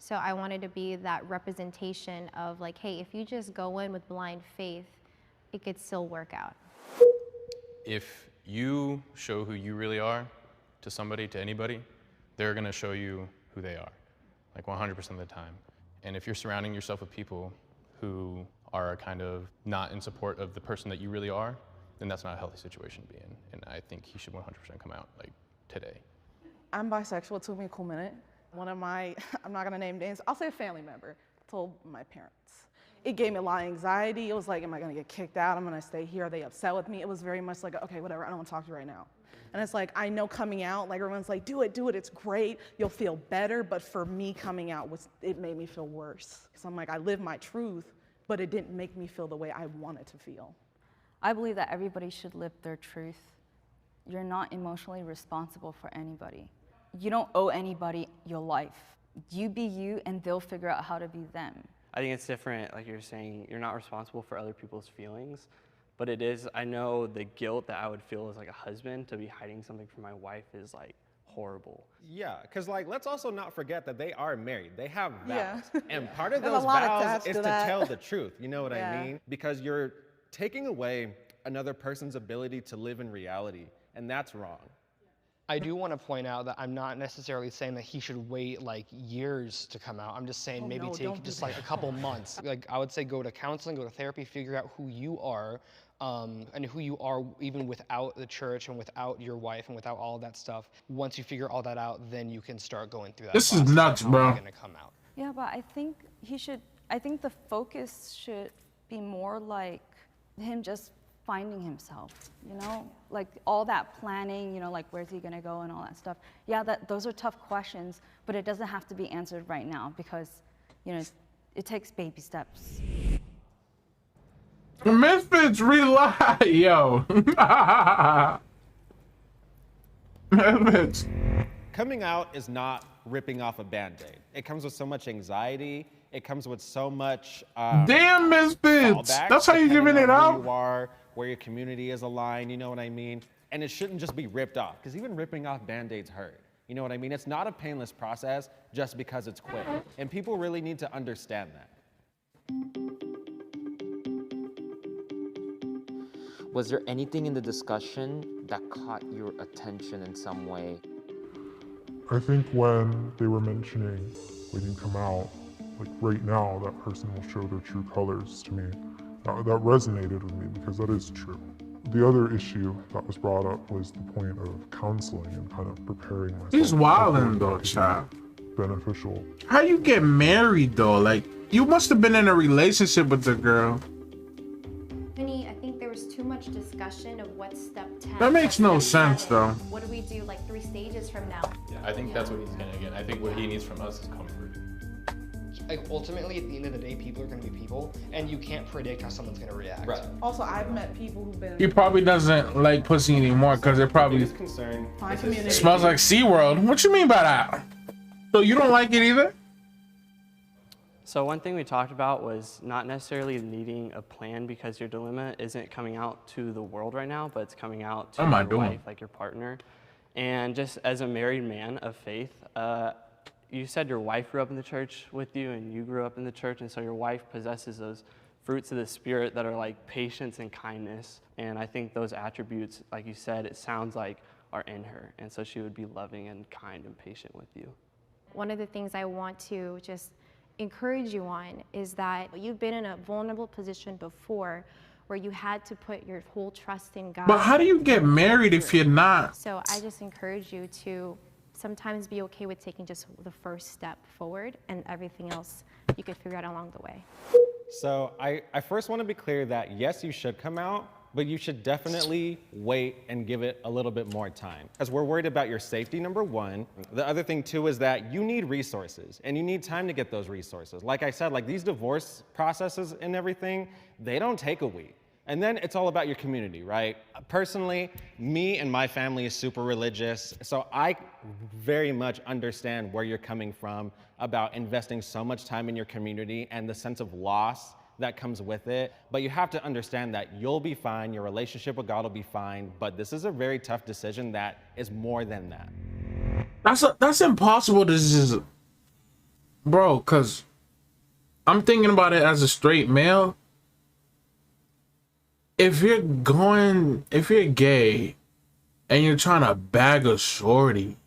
So I wanted to be that representation of like, hey, if you just go in with blind faith, it could still work out. If you show who you really are to somebody, to anybody, they're gonna show you who they are, like 100% of the time. And if you're surrounding yourself with people who are kind of not in support of the person that you really are, then that's not a healthy situation to be in. And I think he should 100% come out, like, today. I'm bisexual. It took me a cool minute. One of my, I'm not gonna name names, I'll say a family member, told my parents. It gave me a lot of anxiety. It was like, am I gonna get kicked out? I'm gonna stay here. Are they upset with me? It was very much like, okay, whatever, I don't wanna talk to you right now. And it's like, I know coming out, like everyone's like, do it, it's great, you'll feel better. But for me, coming out, it made me feel worse. Because I'm like, I live my truth, but it didn't make me feel the way I wanted to feel. I believe that everybody should live their truth. You're not emotionally responsible for anybody. You don't owe anybody your life. You be you, and they'll figure out how to be them. I think it's different, like you're saying, you're not responsible for other people's feelings, but it is, I know the guilt that I would feel as like a husband to be hiding something from my wife is like horrible. Yeah, because like, let's also not forget that they are married. They have vows. Yeah. And part of There's a those lot vows attached is to to that. tell the truth. You know what Yeah. I mean? Because you're taking away another person's ability to live in reality, and that's wrong. I do want to point out that I'm not necessarily saying that he should wait like years to come out. I'm just saying maybe no, take don't do just like a couple months. Like I would say go to counseling, go to therapy, figure out who you are and who you are even without the church and without your wife and without all of that stuff. Once you figure all that out, then you can start going through that This is process of nuts, how bro. you're gonna come out. Yeah, but I think I think the focus should be more like him just finding himself, you know? Like all that planning, you know, like where's he gonna go and all that stuff. Yeah, those are tough questions, but it doesn't have to be answered right now because, you know, it takes baby steps. The Misfits rely, yo. Misfits. Coming out is not ripping off a Band-Aid. It comes with so much anxiety. It comes with so much Damn Misfits. fallback, That's how you depending giving it on who up? you are, where your community is aligned, you know what I mean? And it shouldn't just be ripped off, because even ripping off Band-Aids hurt. You know what I mean? It's not a painless process just because it's quick. And people really need to understand that. Was there anything in the discussion that caught your attention in some way? I think when they were mentioning when you come out, like right now, that person will show their true colors to me. That resonated with me because that is true. The other issue that was brought up was the point of counseling and kind of preparing myself. He's wildin' though, child. Beneficial. How you get married though? Like, you must have been in a relationship with the girl. I think there was too much discussion of what's step 10. That makes no what's step sense, 7. though. What do we do like 3 stages from now? Yeah, I think that's what he's gonna get. I think what he needs from us is comfort. Like ultimately, at the end of the day, people are gonna be people, and you can't predict how someone's gonna react. Right. Also, I've met people who've been He probably doesn't like pussy anymore because it probably Biggest concern my is community. smells like SeaWorld. What you mean by that? So you don't like it either? So one thing we talked about was not necessarily needing a plan because your dilemma isn't coming out to the world right now, but it's coming out to What am I your doing? wife, like your partner. And just as a married man of faith, you said your wife grew up in the church with you and you grew up in the church, and so your wife possesses those fruits of the Spirit that are like patience and kindness. And I think those attributes, like you said, it sounds like are in her. And so she would be loving and kind and patient with you. One of the things I want to just encourage you on is that you've been in a vulnerable position before where you had to put your whole trust in God. But how do you get married if you're not? So I just encourage you to sometimes be okay with taking just the first step forward, and everything else you could figure out along the way. So I first want to be clear that yes, you should come out, but you should definitely wait and give it a little bit more time. Because we're worried about your safety, number one. The other thing too is that you need resources and you need time to get those resources. Like I said, like these divorce processes and everything, they don't take a week. And then it's all about your community, right? Personally, me and my family is super religious, so I very much understand where you're coming from about investing so much time in your community and the sense of loss that comes with it. But you have to understand that you'll be fine, your relationship with God will be fine, but this is a very tough decision that is more than that. That's impossible to just bro, because I'm thinking about it as a straight male. If you're gay and you're trying to bag a shorty,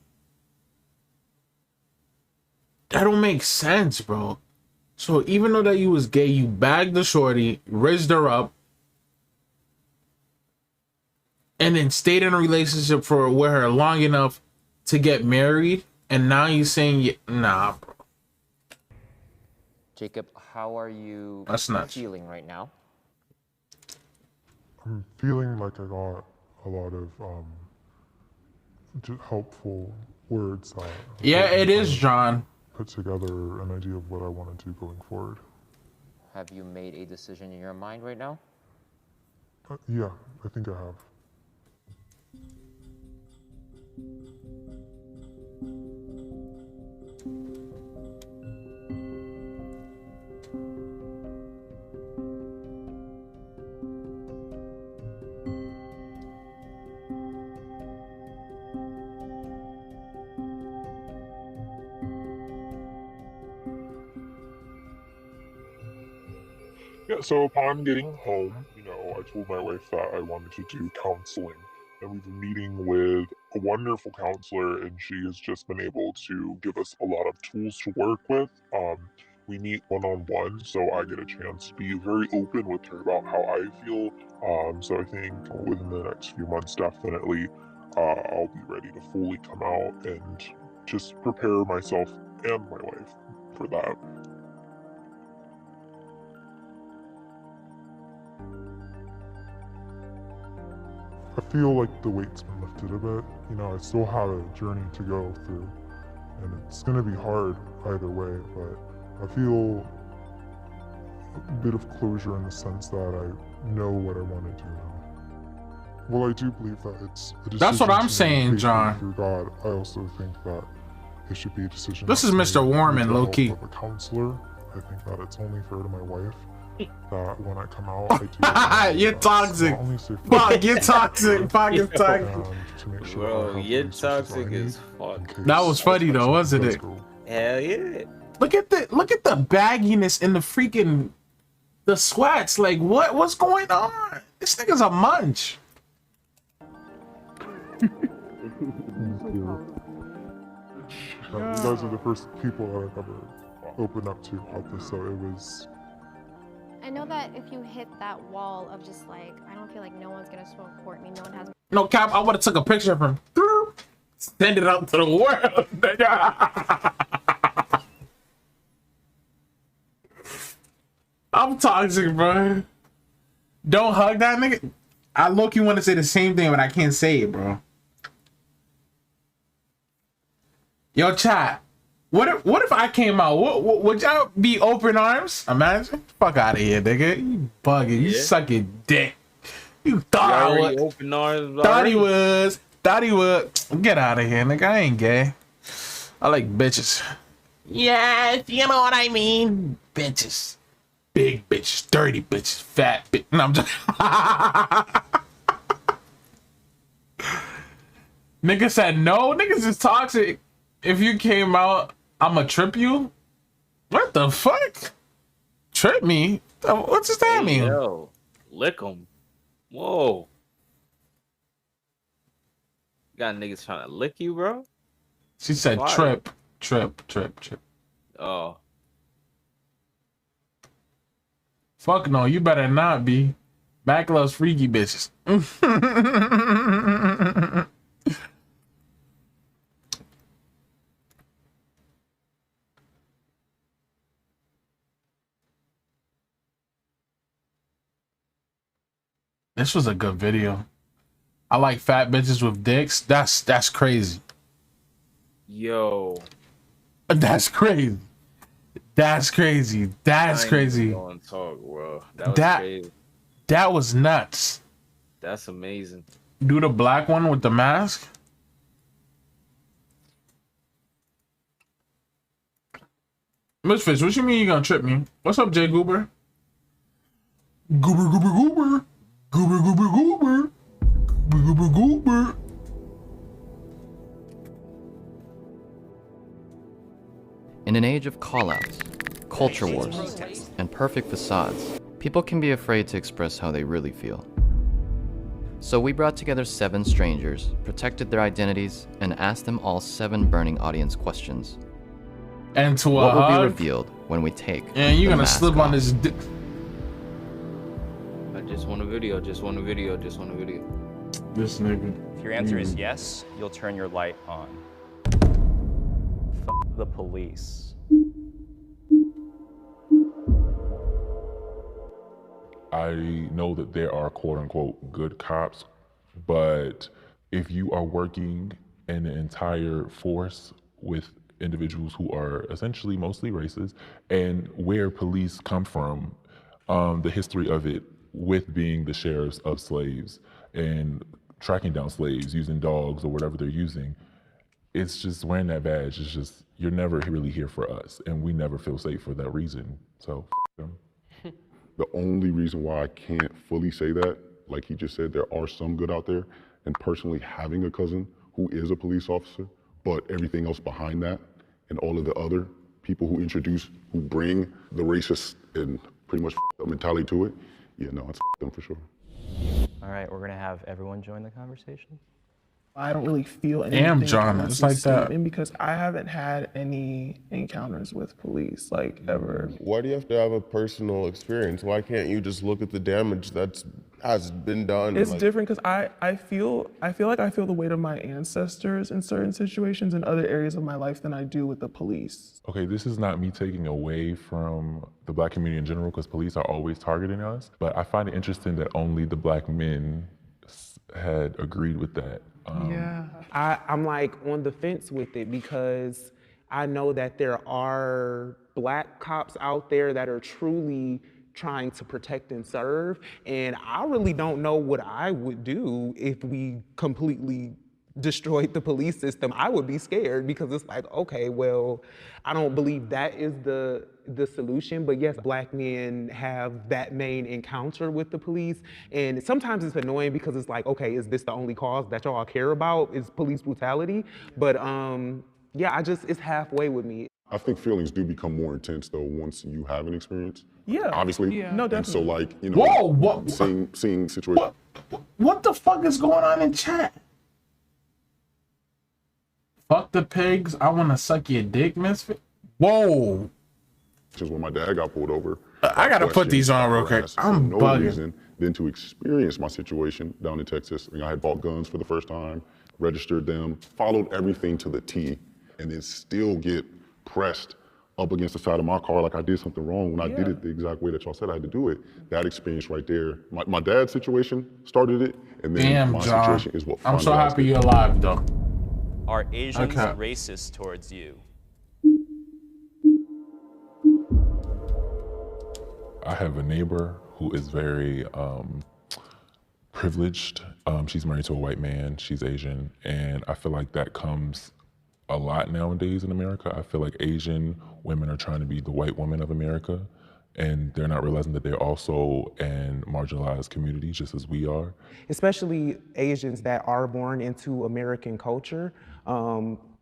that don't make sense, bro. So even though that you was gay, you bagged the shorty, raised her up, and then stayed in a relationship with her long enough to get married, and now you're saying, nah, bro. Jacob, how are you That's nuts. feeling right now? I'm feeling like I got a lot of just helpful words that Yeah, helped me it is, kind of John. put together an idea of what I want to do going forward. Have you made a decision in your mind right now? Yeah, I think I have. Yeah, so upon getting home, I told my wife that I wanted to do counseling. And we've been meeting with a wonderful counselor, and she has just been able to give us a lot of tools to work with. We meet one-on-one, so I get a chance to be very open with her about how I feel. So I think within the next few months, definitely, I'll be ready to fully come out and just prepare myself and my wife for that. I feel like the weight's been lifted a bit. I still have a journey to go through, and it's going to be hard either way, but I feel a bit of closure in the sense that I know what I want to do now. Well, I do believe that it's a decision. That's what I'm to saying, make John. through God. I also think that it should be a decision. This is that's Mr. made Warman, with the low help key. of a counselor. I think that it's only fair to my wife that when I come out, I do. You're toxic. Fuck, you're toxic. Fuck, you're toxic. Bro, you're toxic as fuck. That was funny though, wasn't it? Hell yeah. Look at the bagginess in the sweats. Like what's going on? This nigga's a munch. You guys are the first people that I've ever opened up to about this, so it was. I know that if you hit that wall of just like, I don't feel like no one's gonna support me, no one has. No cap, I would have took a picture of him. Send it out to the world. I'm toxic, bro. Don't hug that nigga. I low-key want to say the same thing, but I can't say it, bro. Yo, chat. What if I came out? Would y'all be open arms? Imagine. Fuck out of here, nigga. You bugging. You sucking dick. You thought I would. Open arms. Thought he was. Thought he would. Get out of here, nigga. I ain't gay. I like bitches. Yeah, if you know what I mean. Bitches. Big bitches. Dirty bitches. Fat bitch. No, I'm just. Nigga said no. Niggas is toxic. If you came out, I'ma trip you? What the fuck? Trip me? What does that mean? Yo, lick 'em. Whoa. You got niggas trying to lick you, bro? She said Fire. trip. Oh. Fuck no, you better not be. Mac loves freaky bitches. This was a good video. I like fat bitches with dicks. That's crazy. Yo. That's crazy. That's crazy. That's crazy. Talk, bro. That was crazy. That was nuts. That's amazing. Do the black one with the mask. Miss Fish, what you mean you gonna trip me? What's up, Jay Goober? Goober. In an age of call-outs, culture wars, and perfect facades, people can be afraid to express how they really feel. So we brought together 7 strangers, protected their identities, and asked them all 7 burning audience questions. And to what will be hug? revealed when we take And you're the gonna mask slip off. on this dick. I just want a video, just want a video, just want a video. This nigga. If your answer is yes, you'll turn your light on. F the police. I know that there are quote unquote good cops, but if you are working in an entire force with individuals who are essentially mostly racist, and where police come from, the history of it with being the sheriffs of slaves and tracking down slaves using dogs or whatever they're using, it's just wearing that badge. It's just, you're never really here for us, and we never feel safe for that reason. So, them. The only reason why I can't fully say that, like he just said, there are some good out there, and personally having a cousin who is a police officer, but everything else behind that, and all of the other people who bring the racist and pretty much mentality to it, yeah, no, it's them for sure. All right, we're gonna have everyone join the conversation. I don't really feel anything. Damn, John, towards it's this like that. statement because I haven't had any encounters with police, like, ever. Why do you have to have a personal experience? Why can't you just look at the damage that has been done? It's different because I feel like I feel the weight of my ancestors in certain situations in other areas of my life than I do with the police. Okay, this is not me taking away from the Black community in general, because police are always targeting us, but I find it interesting that only the Black men had agreed with that. Yeah, I'm like on the fence with it because I know that there are Black cops out there that are truly trying to protect and serve, and I really don't know what I would do if we completely destroyed the police system. I would be scared because it's like, okay, well, I don't believe that is the solution, but yes, Black men have that main encounter with the police, and sometimes it's annoying because it's like, okay, is this the only cause that y'all care about, is police brutality? But yeah, it's halfway with me. I think feelings do become more intense though once you have an experience. Yeah. Obviously. Yeah. No, And so definitely. like, you know, Whoa, what? seeing situations. What the fuck is going on in chat? Fuck the pigs. I want to suck your dick, misfit. Whoa. Just when my dad got pulled over. I gotta put these on real quick. I'm no bugging. reason than to experience my situation down in Texas. I mean, I had bought guns for the first time, registered them, followed everything to the T, and then still get pressed up against the side of my car like I did something wrong when I did it the exact way that y'all said I had to do it. That experience right there, my dad's situation started it, and then Damn, my John. situation is what I'm so finalized happy it. you're alive, though. Are Asians Okay. racist towards you? I have a neighbor who is very privileged. She's married to a white man, she's Asian, and I feel like that comes a lot nowadays in America. I feel like Asian women are trying to be the white woman of America, and they're not realizing that they're also in marginalized communities just as we are. Especially Asians that are born into American culture.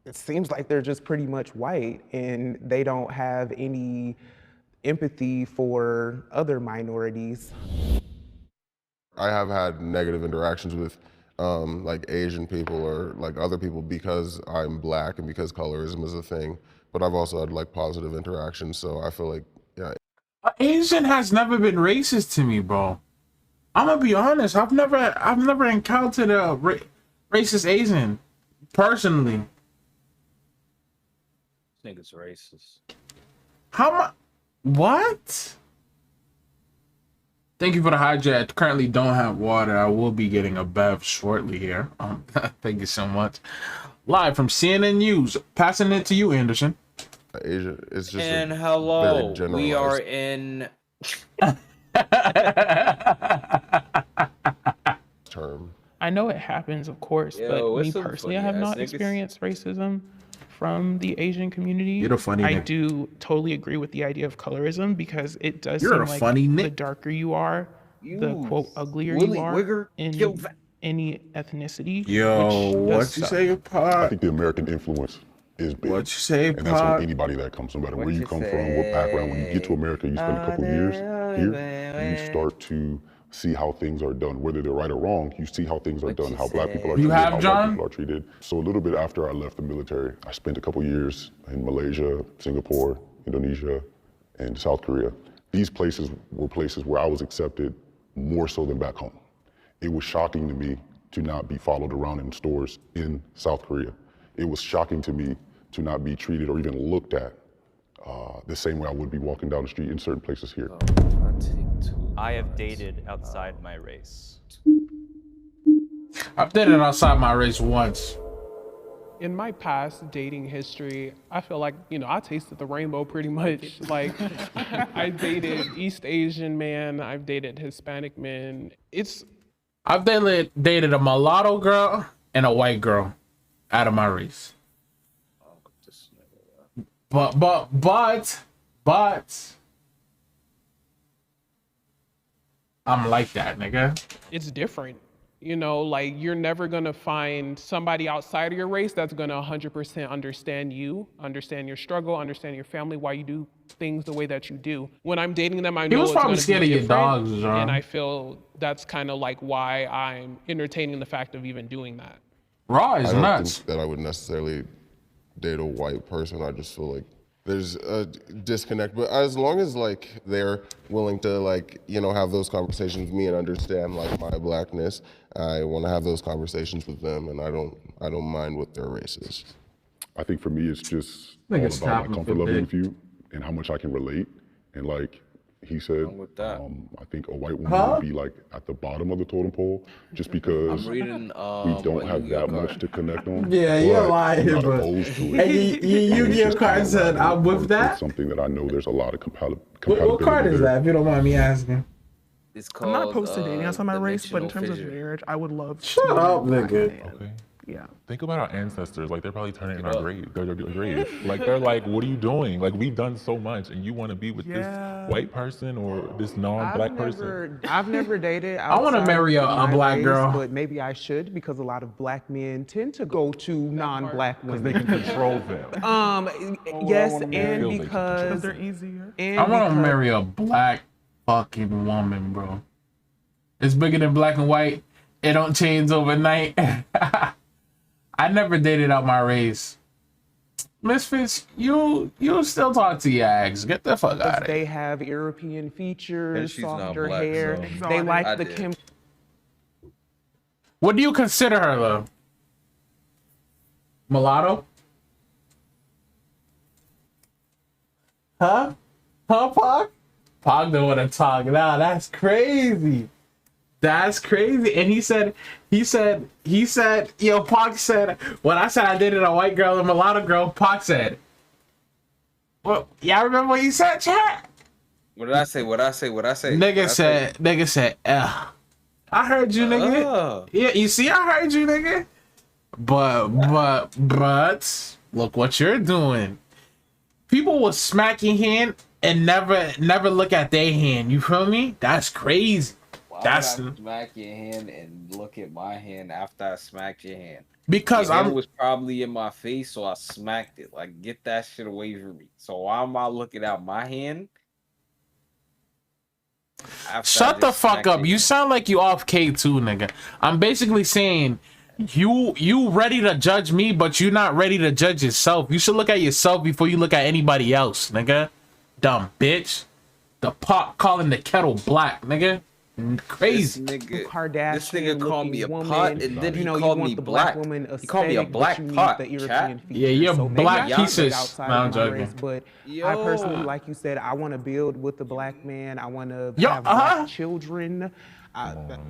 It seems like they're just pretty much white and they don't have any empathy for other minorities. I have had negative interactions with like Asian people or like other people because I'm Black and because colorism is a thing. But I've also had like positive interactions, so I feel like, yeah. Asian has never been racist to me, bro. I'm gonna be honest. I've never encountered a racist Asian personally. This nigga's racist. How much? What? Thank you for the hijack. Currently don't have water. I will be getting a bev shortly here. Thank you so much. Live from CNN News. Passing it to you, Anderson. Asia, it's just And a hello, very we are generalized in. term. I know it happens, of course, Yo, but what's me some personally, I funny have ass not niggas? experienced racism from the Asian community. You're the funny I nigga. do totally agree with the idea of colorism because it does You're seem a like funny the nick. darker you are, the quote uglier Willy you are Wigger, kill in any ethnicity. Yo, which does what you suck. say, I Pod? think the American influence is big. What you say, And that's on Pop? anybody that comes, no matter What where you you come from, what background. When you get to America, you spend a couple years here, you start to see how things are done, whether they're right or wrong. You see how things are done, how black people are treated, how white people are treated. So a little bit after I left the military, I spent a couple years in Malaysia, Singapore, Indonesia, and South Korea. These places were places where I was accepted more so than back home. It was shocking to me to not be followed around in stores in South Korea. It was shocking to me to not be treated or even looked at the same way I would be walking down the street in certain places here. I have dated outside my race. I've dated outside my race once. In my past dating history, I feel like, I tasted the rainbow pretty much. Like, I dated East Asian men, I've dated Hispanic men. I've dated a mulatto girl and a white girl out of my race. But I'm like that, nigga. It's different. Like you're never gonna find somebody outside of your race that's gonna 100% understand you, understand your struggle, understand your family, why you do things the way that you do. When I'm dating them, I know was it's probably gonna scared be of your different, dogs, John. and I feel that's kind of like why I'm entertaining the fact of even doing that. Raw is I don't nuts. think that I would necessarily date a white person. I just feel like there's a disconnect. But as long as like they're willing to have those conversations with me and understand like my blackness, I want to have those conversations with them, and I don't mind what their race is. I think for me, it's just all about my comfort level with you and how much I can relate. And like he said, I think a white woman would be like at the bottom of the totem pole, just because I'm reading, we don't have that much to connect on. Yeah, you're but lying, I'm not but- opposed to it. Hey, you And it's give just card kinda said, like, I'm with that? It's something that I know there's a lot of compatibility. What card is there. that, if you don't mind me asking? It's I'm not called, opposed to dating outside my race, but in terms of fissure. marriage, I would love Shut to. up, nigga. Okay. Yeah. Think about our ancestors. Like they're probably turning in our grave. They're grave. Like they're like, what are you doing? Like we've done so much, and you want to be with this white person or this non-black person? I've never dated. I wanna outside marry a my black race, girl. but maybe I should because a lot of black men tend to go to non-black women. Because they can control them. Yes, feel and they can because they're easier. And I want to because- marry a black fucking woman, bro. It's bigger than black and white. It don't change overnight. I never dated out my race. Misfits, you still talk to your ex. Get the fuck out of They here. have European features, she's not softer black, hair. so- They like I the did. Kim. What do you consider her, though? Mulatto? Huh? Huh, Pog? Pog don't want to talk. Nah, that's crazy. That's crazy. And he said, yo, Pog said, when I said I dated a white girl and a mulatto girl, Pog said, well, y'all remember what you said, chat? What did I say? Nigga said, I heard you, nigga. Yeah, you see, I heard you, nigga. But, look what you're doing. People will smack your hand and never look at their hand. You feel me? That's crazy. Why That's would I smack your hand and look at my hand after I smacked your hand? because Your hand I'm. was probably in my face, so I smacked it. Like, get that shit away from me. So why am I looking at my hand? after I Shut the just fuck smacked up. your You hand? sound like you off K2, nigga. I'm basically saying you ready to judge me, but you're not ready to judge yourself. You should look at yourself before you look at anybody else, nigga. Dumb bitch. The pot calling the kettle black, nigga. Crazy. This nigga Kardashian called me a woman, pot, and then you he know, you called want me the black. black woman He called me a aesthetic, but black you need pot, the chat. European features. Yeah, you're So maybe black I should pieces. date outside No, I'm of my joking. race, but I personally, like you said, I want to build with the black man. I want to Yo, have black children.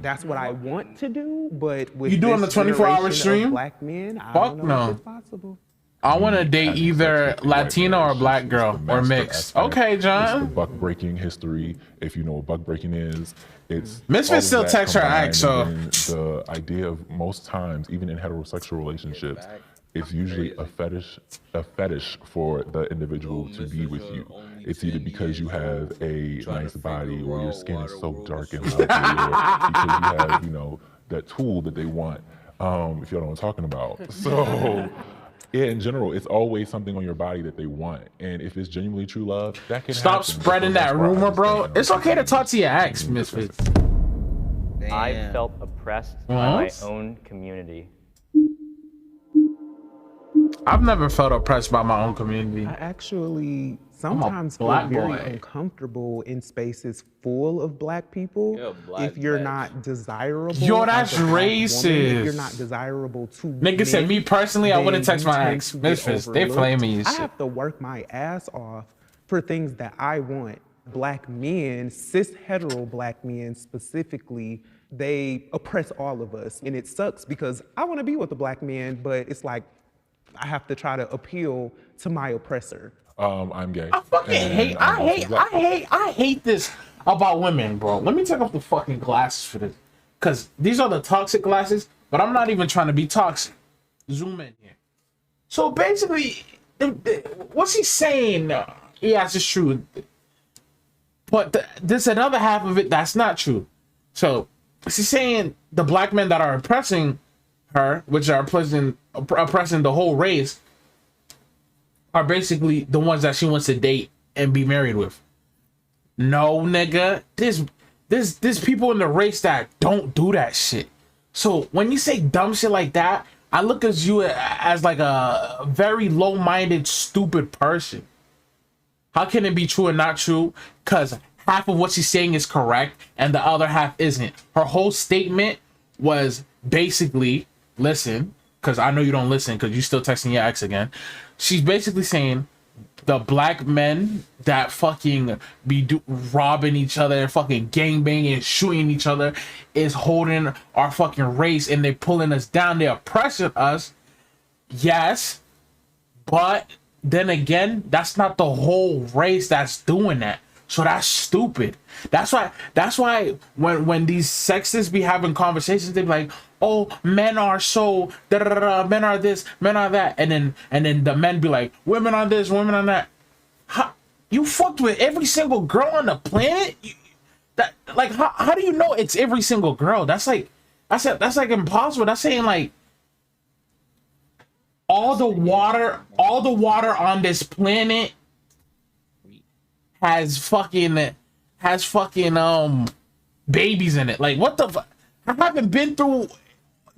That's what I want to do. But with You doing this the 24-hour generation of stream? black men, I Fuck don't know no. if it's possible. I want to date either Latino or black girl or mixed. Okay, It's the John. buck breaking history. If you know what buck breaking is, it's Misfit all of still that texts her combined, ex, so- and then the idea of most times, even in heterosexual relationships, it's usually a fetish for the individual to be with you. It's either because you have a nice body or your skin is so dark and lovely, or because you have, that tool that they want. If you know what I'm talking about. So Yeah, in general, it's always something on your body that they want, and if it's genuinely true love, that can Stop happen. spreading that rumor, bro. It's okay to talk to your ex, Misfits. I felt oppressed by my own community. I've never felt oppressed by my own community. I actually sometimes feel black very boy. uncomfortable in spaces full of black people if you're not desirable. Yo, as that's a black woman, racist. if you're not desirable to Nigga said, men, me personally, I wouldn't then text you my tend ex. to get Misfits, they overlooked. flame me and I shit. have to work my ass off for things that I want. Black men, cis hetero black men specifically, they oppress all of us. And it sucks because I want to be with a black man, but it's like I have to try to appeal to my oppressor. I'm gay. I fucking hate. I hate this about women, bro. Let me take off the fucking glasses for this, cause these are the toxic glasses. But I'm not even trying to be toxic. Zoom in here. So basically, what's he saying? Yes, it's true. But there's another half of it that's not true. So she's saying the black men that are oppressing her, which are oppressing the whole race, are basically the ones that she wants to date and be married with. No, nigga. There's people in the race that don't do that shit. So when you say dumb shit like that, I look at you as like a very low-minded, stupid person. How can it be true and not true? Because half of what she's saying is correct and the other half isn't. Her whole statement was basically, listen, because I know you don't listen because you're still texting your ex again. She's basically saying the black men that fucking be robbing each other and fucking gangbanging and shooting each other is holding our fucking race and they pulling us down. They're oppressing us. Yes, but then again, that's not the whole race that's doing that. So that's stupid. That's why when these sexists be having conversations, they be like, oh, men are so men are this, men are that, and then the men be like, women are this, women are that. How, you fucked with every single girl on the planet? How do you know it's every single girl? That's like impossible. That's saying like all the water on this planet has fucking babies in it. Like, what the fuck? I haven't been through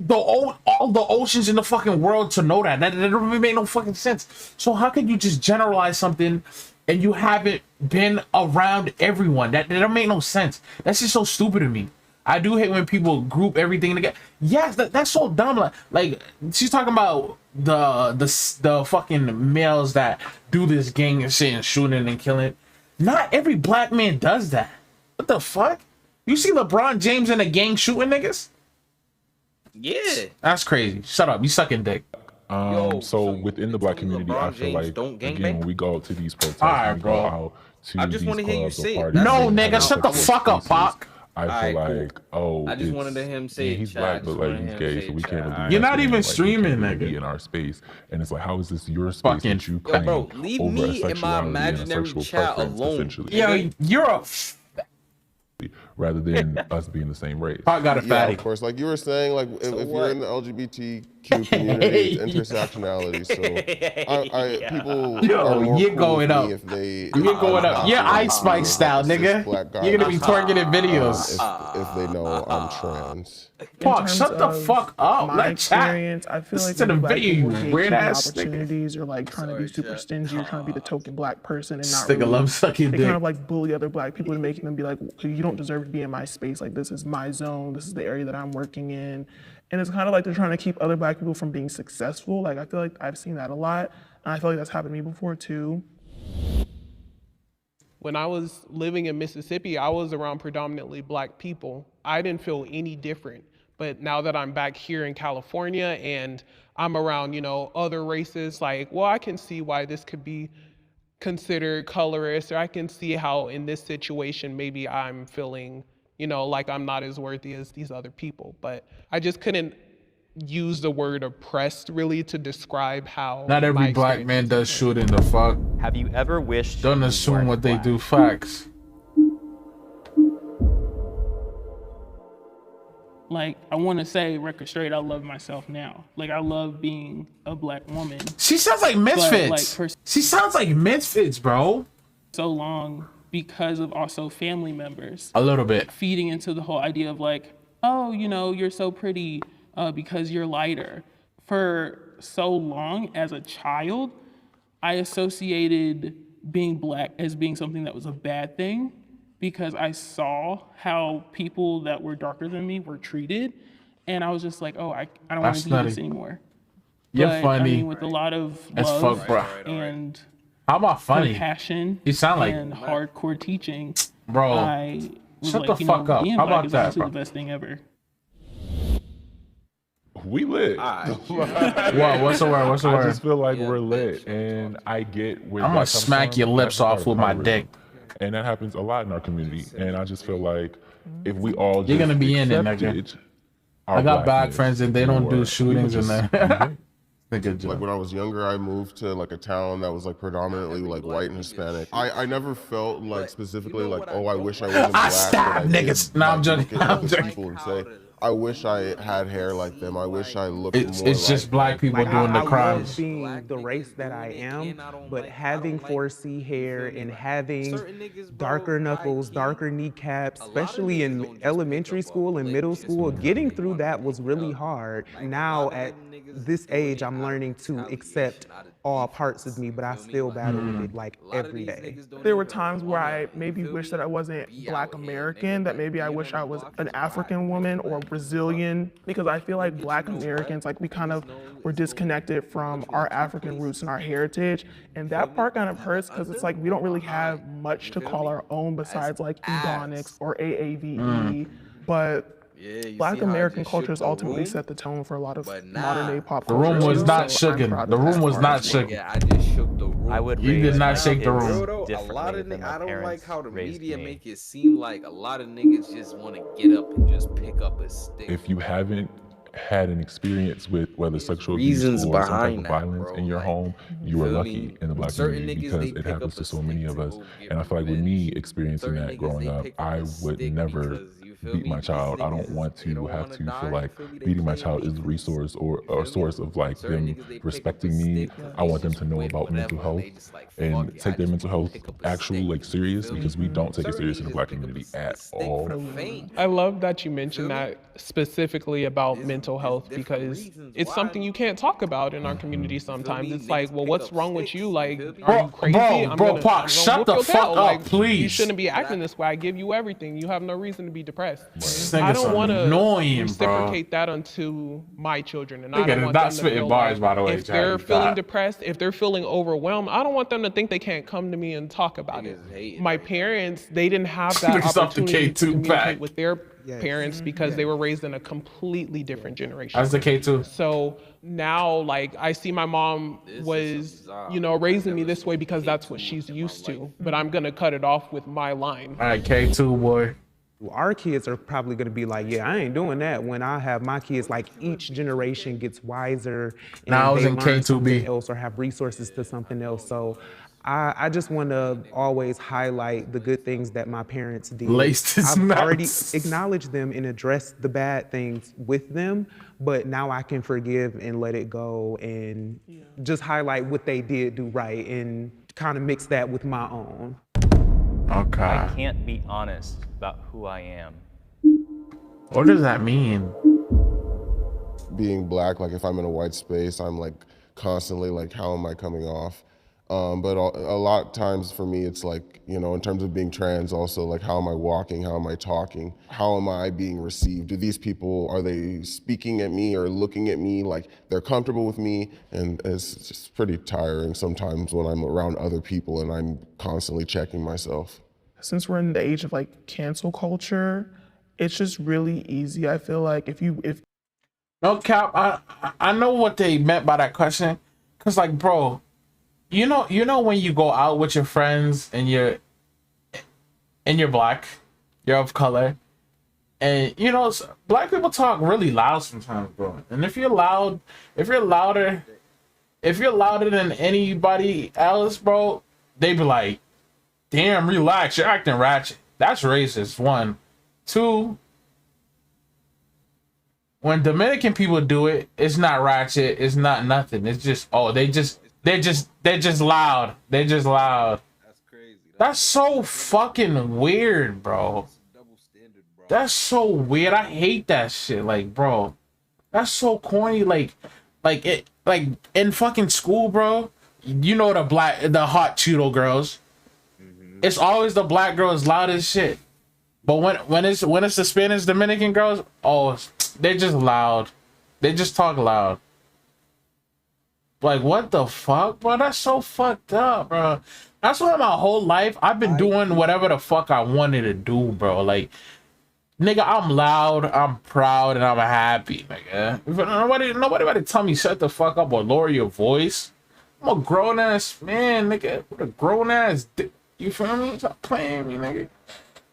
all the oceans in the fucking world to know that. That don't really make no fucking sense. So how could you just generalize something and you haven't been around everyone? That don't make no sense. That's just so stupid to me. I do hate when people group everything together. Yes, that's so dumb. Like she's talking about the fucking males that do this gang and shit and shooting and killing. Not every black man does that. What the fuck? You see LeBron James in a gang shooting niggas? Yeah. That's crazy. Shut up. You sucking dick. So within the black community, I feel like again when we go out to these protests, Alright, we bro. go out to I just these wanna hear you clubs or say it. parties No, and nigga, have shut the sexual fuck up, spaces, Bach. I feel like, oh, I just wanted to him say yeah, he's chat. I black, just but like wanted he's him gay, say so we chat. can't really. Alright. You're not mess with even him, like, we streaming, can't really nigga. be in our space, and it's like, how is this your space Fucking- that you Yo, claim bro, leave over a me and my sexuality and a imaginary sexual chat preference, alone. essentially, Yo, you're a rather than us being the same race? I got a Yeah, fatty. of course. Like you were saying, like if what? you're in the LGBTQ community, it's intersectionality. So people Yo, are more you're cool going with up. me if they. You're going up. You're identify Ice Spike as style, a cis nigga. black guy You're gonna be versus, twerking in videos. if they know I'm trans. Fuck, shut the fuck up. My Let chat. experience, I feel Listen like to the when black video, people you get weird given ass nigga. opportunities or like trying to be super stingy or trying to be the token black person and not This nigga really, loves sucking they dick. kind of like bully other black people and making them be like, you don't deserve to be in my space. Like this is my zone. This is the area that I'm working in. And it's kind of like they're trying to keep other black people from being successful. Like I feel like I've seen that a lot. And I feel like that's happened to me before too. When I was living in Mississippi, I was around predominantly black people. I didn't feel any different. But now that I'm back here in California and I'm around, other races, like, well, I can see why this could be considered colorist, or I can see how in this situation, maybe I'm feeling, like I'm not as worthy as these other people. But I just couldn't use the word oppressed really to describe how Not every my black man does shooting. The fuck. Have you ever wished Don't you assume weren't what they black? do. Facts. Like, I want to say, record straight, I love myself now. Like, I love being a Black woman. She sounds like Misfits. But, like, for she sounds like Misfits, bro. so long because of also family members. A little bit. Feeding into the whole idea of like, oh, you know, you're so pretty because you're lighter. For so long as a child, I associated being Black as being something that was a bad thing, because I saw how people that were darker than me were treated. And I was just like, oh, I don't want to do this anymore. You're but, funny. I mean, with a lot of As love fuck, bro. and How about funny? compassion You sound like and hardcore teaching, bro. I was Shut like, the you know, fuck up. being How Black about is that, honestly bro? the best thing ever. We lit. What? What's the word? What's the I word? just feel like we're lit, and I get where I'm gonna that comes smack from. your lips That's a part off of with my colorism. dick. And that happens a lot in our community. And I just feel like if we all You're just gonna be in it, nigga. accepted our I got black blackness friends and they don't do more, shootings we in would there. Like when I was younger, I moved to like a town that was like predominantly like white and Hispanic. I never felt like specifically like, oh, I wish I wasn't black. stab but I did, niggas. No, I'm like, joking. look at I'm other joking. people and say, I wish I had hair like them. I wish I looked It's more just like black people Like, doing the I crimes. love being the race that I am, but having 4C hair and having darker knuckles, darker kneecaps, especially in elementary school and middle school, getting through that was really hard. Now at this age, I'm learning to accept all parts of me, but I still battle with it like every day. There were times where I maybe wish that I wasn't Black American, that maybe I wish I was an African woman or Brazilian, because I feel like Black Americans, like we kind of were disconnected from our African roots and our heritage. And that part kind of hurts because it's like we don't really have much to call our own besides like Ebonics or AAVE. But Black American culture has ultimately set the tone for a lot of modern day pop The culture. room was too, not so I'm shaken. proud The of room that was part not as well. shaken. Yeah, I just shook the room. I would You did raise not my shake the kids room. Bro, a lot of differently than my I don't like parents how the raised media me. make it seem like a lot of niggas just want to get up and just pick up a stick. If you haven't had an experience with whether sexual Reasons abuse or some type behind of that, violence bro, in your like, home, you are feel lucky me? in the Black Certain community niggas, because they it pick happens up to a so many stick of to us. go get And I feel like with me experiencing Certain that niggas, growing they up, pick up I a would stick never because, you feel beat me, my these child. I don't niggas, want they to don't have wanna to die, feel like you feel me? They beating my playing child is a defense. resource or a source of like Certain them niggas, they pick up a respecting me. stick 'cause I want them they to know just about win mental whatever, and health they just like, and fuck it, take I their just mental wanna health pick up a actual stick, like serious feel me? because we don't take it Certain serious in the niggas Black pick up community a at stick all. for fame. I love that you mentioned that specifically about mental health, because it's something you can't talk about in our community sometimes. It's like, well, what's wrong with you? Like, are you crazy? I'm Bro, gonna Pop, shut whoop the your fuck tail. up, Like, you please. shouldn't be acting this way. I give you everything. You have no reason to be depressed. This I nigga's don't want to annoying, bro. reciprocate that onto my children, and I Nigga don't is want not them to spitting feel bars, like by the way, if Chad. they're He's feeling not. depressed, if they're feeling overwhelmed, I don't want them to think they can't come to me and talk about it. My parents, they didn't have that Niggas off the opportunity to K2 communicate pack. with their parents because they were raised in a completely different generation. That's the K2. So now, like, I see my mom was, you know, raising me this way because that's what she's used to, but I'm gonna cut it off with my line. All right, K2 boy. Our kids are probably gonna be like, yeah, I ain't doing that. When I have my kids, like each generation gets wiser and Nah, I was they in learn K2B. something else or have resources to something else. So I just want to always highlight the good things that my parents did. Laced his I've already nuts. acknowledged them and addressed the bad things with them, but now I can forgive and let it go and just highlight what they did do right and kind of mix that with my own. Okay. I can't be honest about who I am. What does that mean? being Black. Like if I'm in a white space, I'm like constantly like, how am I coming off? But a lot of times for me, it's like, you know, in terms of being trans also, like how am I walking, how am I talking, how am I being received? Do these people, are they speaking at me or looking at me like they're comfortable with me? And it's just pretty tiring sometimes when I'm around other people and I'm constantly checking myself. Since we're in the age of like cancel culture, it's just really easy. I feel like if No cap, I know what they meant by that question. Cause like, bro, you know when you go out with your friends and you're Black, you're of color, and you know Black people talk really loud sometimes, bro. And if you're louder than anybody else, bro, they be like, damn, relax, you're acting ratchet. That's racist, one. Two, when Dominican people do it, it's not ratchet. It's not nothing. It's just they're just loud. They're just loud. That's crazy. That's so fucking weird, bro. That's so weird. I hate that shit. Like, bro, that's so corny. Like in fucking school, bro. You know the hot Cheeto girls. It's always the black girls loud as shit. But when it's the Spanish Dominican girls, they're just loud. They just talk loud. Like, what the fuck, bro? That's so fucked up, bro. That's why my whole life I've been doing whatever the fuck I wanted to do, bro. Like, nigga, I'm loud, I'm proud, and I'm happy, nigga. Nobody about to tell me shut the fuck up or lower your voice. I'm a grown ass man, nigga. With a grown ass you feel me? Stop playing me, nigga.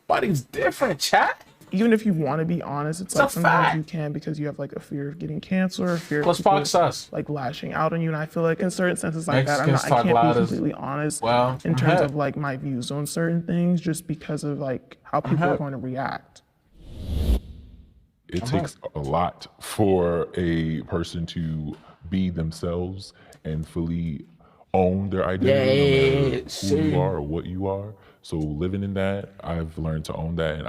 Body's different, chat. Even if you want to be honest, it's like sometimes you can because you have like a fear of getting cancer, or fear of people, like lashing out on you. And I feel like in certain senses like that, I can't be completely honest in terms of like my views on certain things, just because of like how people are going to react. It takes a lot for a person to be themselves and fully own their identity, no matter who you are or what you are. So living in that, I've learned to own that, and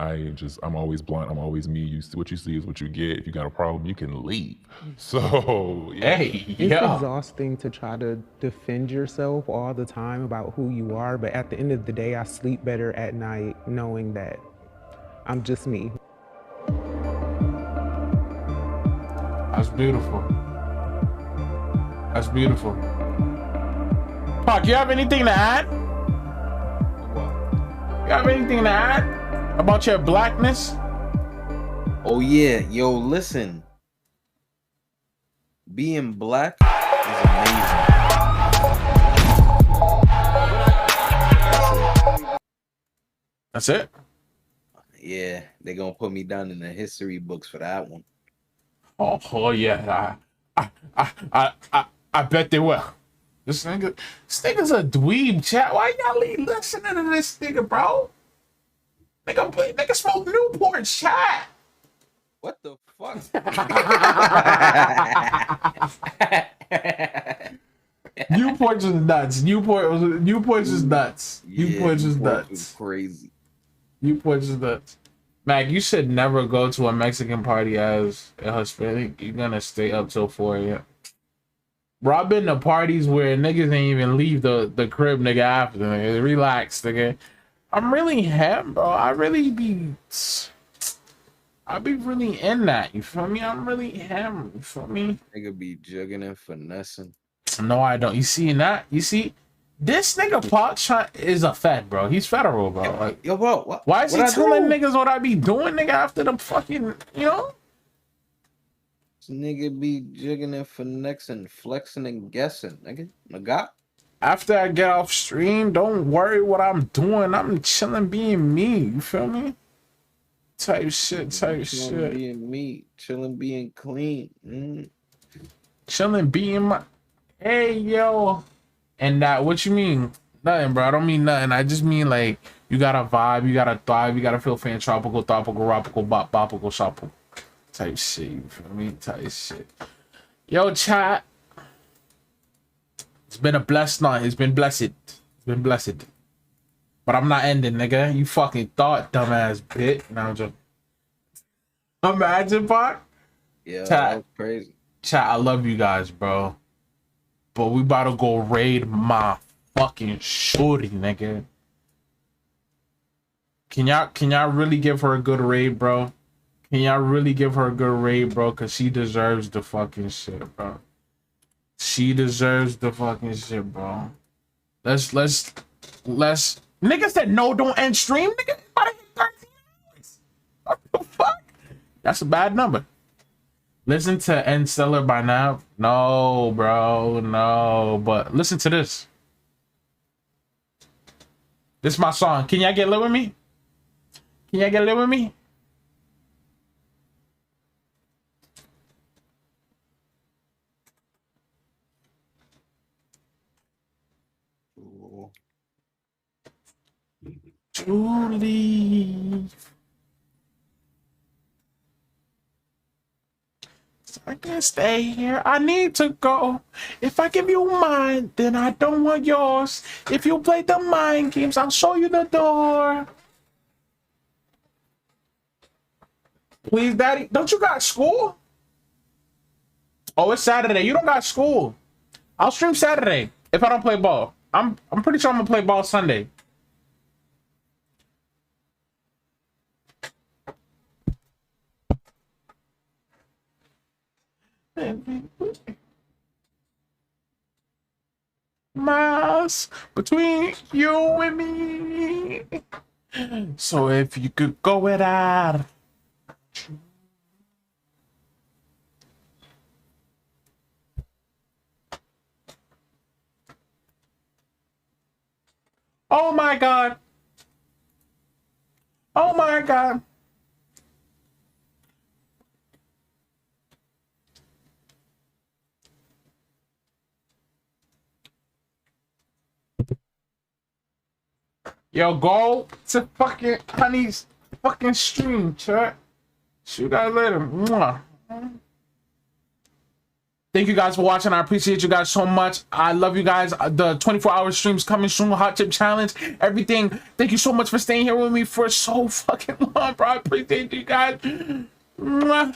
I'm always blunt. I'm always me. What you see is what you get. If you got a problem, you can leave. So yeah. It's exhausting to try to defend yourself all the time about who you are, but at the end of the day, I sleep better at night knowing that I'm just me. That's beautiful. That's beautiful. Park, you have anything to add? You have anything to add about your blackness? Oh yeah, yo, listen. Being black is amazing. That's it? Yeah, they're gonna put me down in the history books for that one. Oh yeah. I bet they will. This nigga's a dweeb, chat. Why y'all listening to this nigga, bro? Nigga smoke Newport, chat. What the fuck? Newport was nuts. Newport was nuts. Newport was nuts. Was crazy. Newport was nuts. Mac, you should never go to a Mexican party as a Hispanic. You're gonna stay up till 4 a.m. Bro, I've been to parties where niggas ain't even leave the crib, nigga, after. Nigga. Relax, nigga. I'm really him, bro. I be really in that, you feel me? I'm really him, you feel me? Nigga be jugging and finessing. No, I don't. You see that? You see? This nigga Pot is a fed, bro. He's federal, bro. Like, yo, bro, why is he telling niggas what I be doing, nigga, after the fucking, you know? This nigga be jigging and finessing, flexing and guessing, nigga. Nigga. After I get off stream, don't worry what I'm doing. I'm chilling being me. You feel me? Type shit. Chilling being me. Chilling being clean. Chilling being my... Hey, yo. And that, what you mean? Nothing, bro. I don't mean nothing. I just mean, like, you gotta vibe, you gotta thrive, you gotta feel fan tropical, topical, ropical, bopical, shopical. Type shit, you feel me? Type shit. Yo, chat. It's been a blessed night. It's been blessed. It's been blessed. But I'm not ending, nigga. You fucking thought, dumbass bitch. Now I'm just... Imagine, Park. Yeah, chat, that was crazy. Chat, I love you guys, bro. But we about to go raid my fucking shorty, nigga. Can y'all really give her a good raid, bro? Can y'all really give her a good raid, bro? Cause she deserves the fucking shit, bro. She deserves the fucking shit, bro. Let's nigga said no, don't end stream, nigga. About to hit 13 hours. What the fuck? That's a bad number. Listen to End Stellar by now. No, bro, no. But listen to this. This is my song. Can y'all get lit with me? Can y'all get lit with me? Julie. can stay here. I need to go. If I give you mine, then I don't want yours. If you play the mind games, I'll show you the door. Please, Daddy. Don't you got school? Oh, it's Saturday. You don't got school. I'll stream Saturday if I don't play ball. I'm pretty sure I'm gonna play ball Sunday. Miles between you and me. So if you could go without. Oh my God. Oh my God. Yo, go to fucking Honey's fucking stream, chat. See you guys later. Mwah. Thank you guys for watching. I appreciate you guys so much. I love you guys. The 24-hour streams coming soon. Hot tip challenge. Everything. Thank you so much for staying here with me for so fucking long, bro. I appreciate you guys. Mwah.